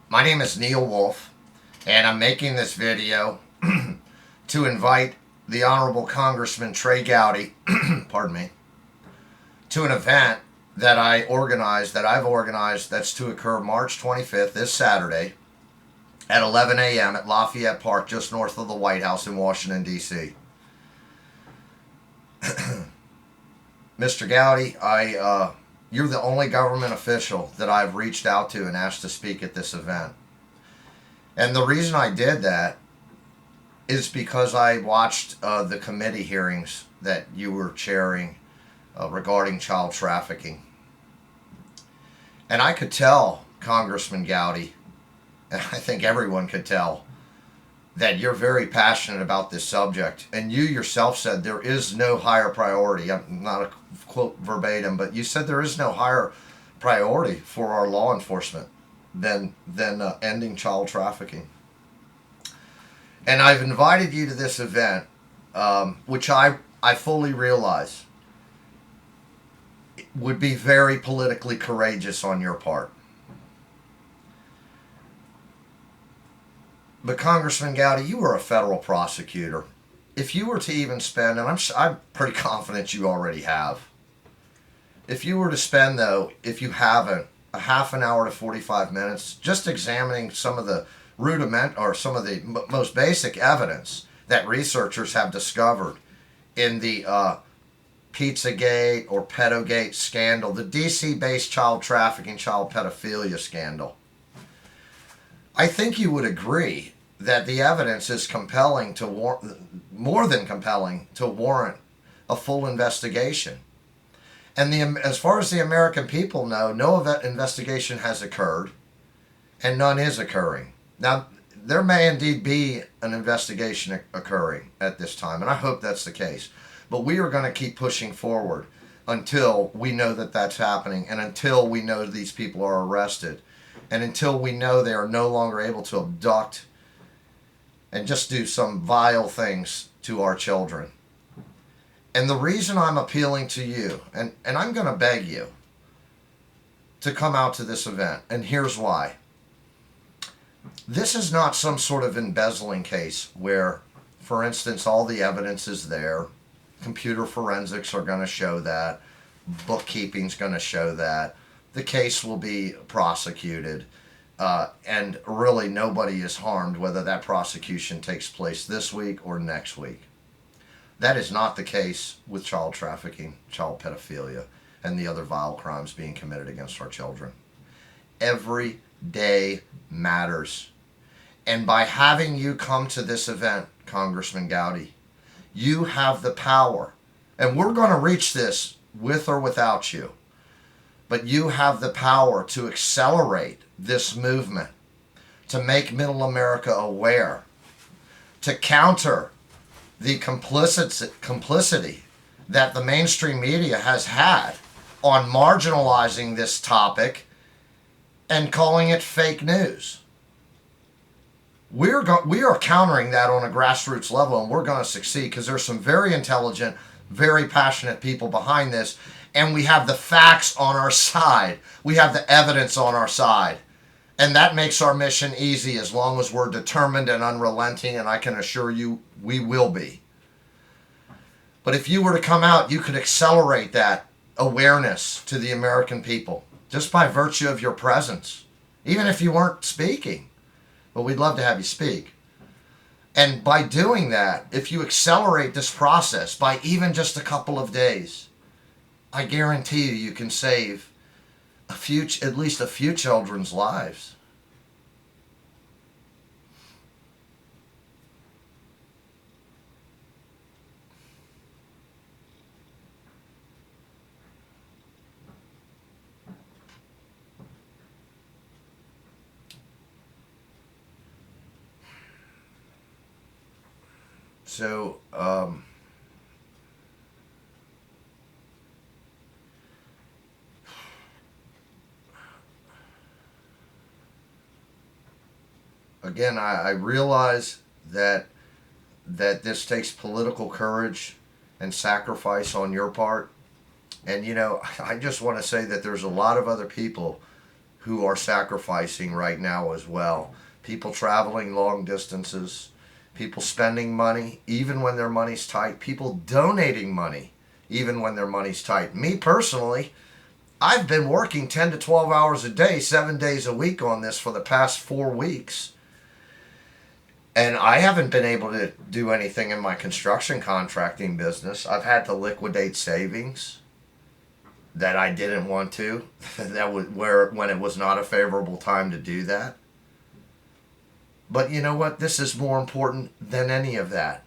My name is Neil Wolf, and I'm making this video to invite the Honorable Congressman Trey Gowdy, pardon me, to an event that I've organized, that's to occur March 25th, this Saturday, at 11 a.m. at Lafayette Park, just north of the White House in Washington, D.C. Mr. Gowdy, you're the only government official that I've reached out to and asked to speak at this event. And the reason I did that is because I watched the committee hearings that you were chairing regarding child trafficking. And I could tell, Congressman Gowdy, and I think everyone could tell, that you're very passionate about this subject. And you yourself said there is no higher priority. I'm not a quote verbatim, but you said there is no higher priority for our law enforcement than ending child trafficking. And I've invited you to this event, which I fully realize would be very politically courageous on your part. But Congressman Gowdy, you are a federal prosecutor. If you were to even spend, and I'm pretty confident you already have, if you were to spend, though, if you haven't, a half an hour to 45 minutes just examining some of the some of the most basic evidence that researchers have discovered in the Pizzagate or Pedogate scandal, the DC-based child trafficking, child pedophilia scandal, I think you would agree that the evidence is compelling to more than compelling to warrant a full investigation. And as far as the American people know, no investigation has occurred, and none is occurring. Now, there may indeed be an investigation occurring at this time, and I hope that's the case. But we are going to keep pushing forward until we know that that's happening, and until we know these people are arrested, and until we know they are no longer able to abduct and just do some vile things to our children. And the reason I'm appealing to you, and I'm going to beg you to come out to this event, and here's why. This is not some sort of embezzling case where, for instance, all the evidence is there. Computer forensics are going to show that. Bookkeeping's going to show that. The case will be prosecuted. And really nobody is harmed whether that prosecution takes place this week or next week. That is not the case with child trafficking, child pedophilia, and the other vile crimes being committed against our children. Every day matters. And by having you come to this event, Congressman Gowdy, you have the power. And we're going to reach this with or without you. But you have the power to accelerate this movement, to make middle America aware, to counter the complicity that the mainstream media has had on marginalizing this topic and calling it fake news. We are countering that on a grassroots level, and we're going to succeed because there's some very intelligent, very passionate people behind this, and we have the facts on our side. We have the evidence on our side. And that makes our mission easy as long as we're determined and unrelenting, and I can assure you we will be. But if you were to come out, you could accelerate that awareness to the American people just by virtue of your presence, even if you weren't speaking. But we'd love to have you speak. And by doing that, if you accelerate this process by even just a couple of days, I guarantee you can save at least a few children's lives. So, again, I realize that this takes political courage and sacrifice on your part. And, I just want to say that there's a lot of other people who are sacrificing right now as well. People traveling long distances, people spending money even when their money's tight, people donating money even when their money's tight. Me personally, I've been working 10 to 12 hours a day, 7 days a week on this for the past 4 weeks. And I haven't been able to do anything in my construction contracting business. I've had to liquidate savings that I didn't want to. That was when it was not a favorable time to do that. But you know what? This is more important than any of that.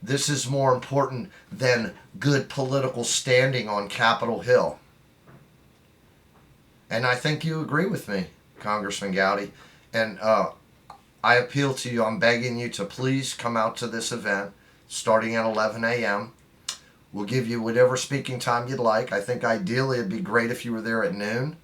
This is more important than good political standing on Capitol Hill. And I think you agree with me, Congressman Gowdy. And I appeal to you, I'm begging you to please come out to this event starting at 11 a.m. We'll give you whatever speaking time you'd like. I think ideally it'd be great if you were there at noon.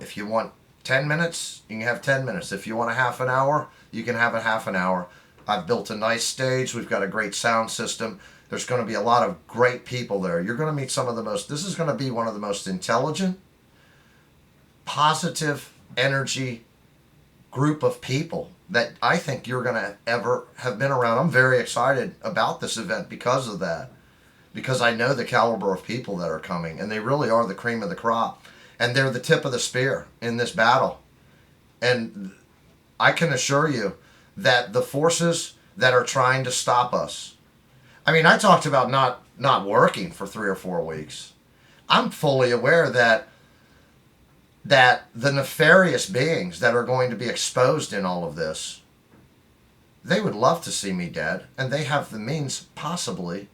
If you want 10 minutes, you can have 10 minutes. If you want a half an hour, you can have a half an hour. I've built a nice stage. We've got a great sound system. There's going to be a lot of great people there. You're going to meet some of the most, this is going to be one of the most intelligent, positive energy group of people that I think you're going to ever have been around. I'm very excited about this event because of that. Because I know the caliber of people that are coming, and they really are the cream of the crop. And they're the tip of the spear in this battle. And I can assure you that the forces that are trying to stop us, I mean, I talked about not working for 3 or 4 weeks. I'm fully aware that the nefarious beings that are going to be exposed in all of this, they would love to see me dead, and they have the means possibly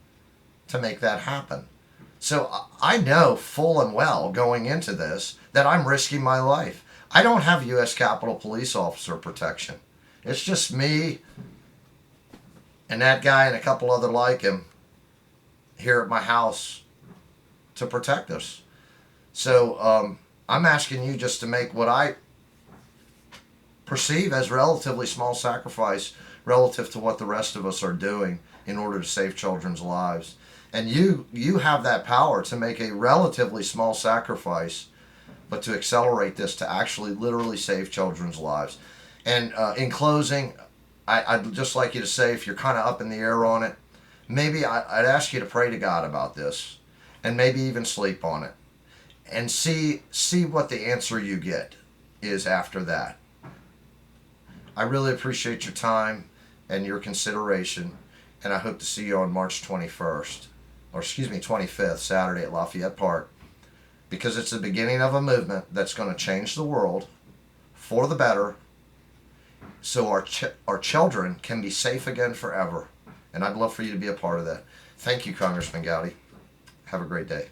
to make that happen. So I know full and well going into this that I'm risking my life. I don't have U.S. Capitol Police officer protection. It's just me and that guy and a couple other like him here at my house to protect us. So I'm asking you just to make what I perceive as relatively small sacrifice relative to what the rest of us are doing in order to save children's lives. And you have that power to make a relatively small sacrifice, but to accelerate this to actually literally save children's lives. And in closing, I'd just like you to say, if you're kind of up in the air on it, maybe I'd ask you to pray to God about this, and maybe even sleep on it, and see what the answer you get is after that. I really appreciate your time and your consideration, and I hope to see you on March 21st. Or 25th, Saturday at Lafayette Park, because it's the beginning of a movement that's going to change the world for the better, so our children can be safe again forever. And I'd love for you to be a part of that. Thank you, Congressman Gowdy. Have a great day.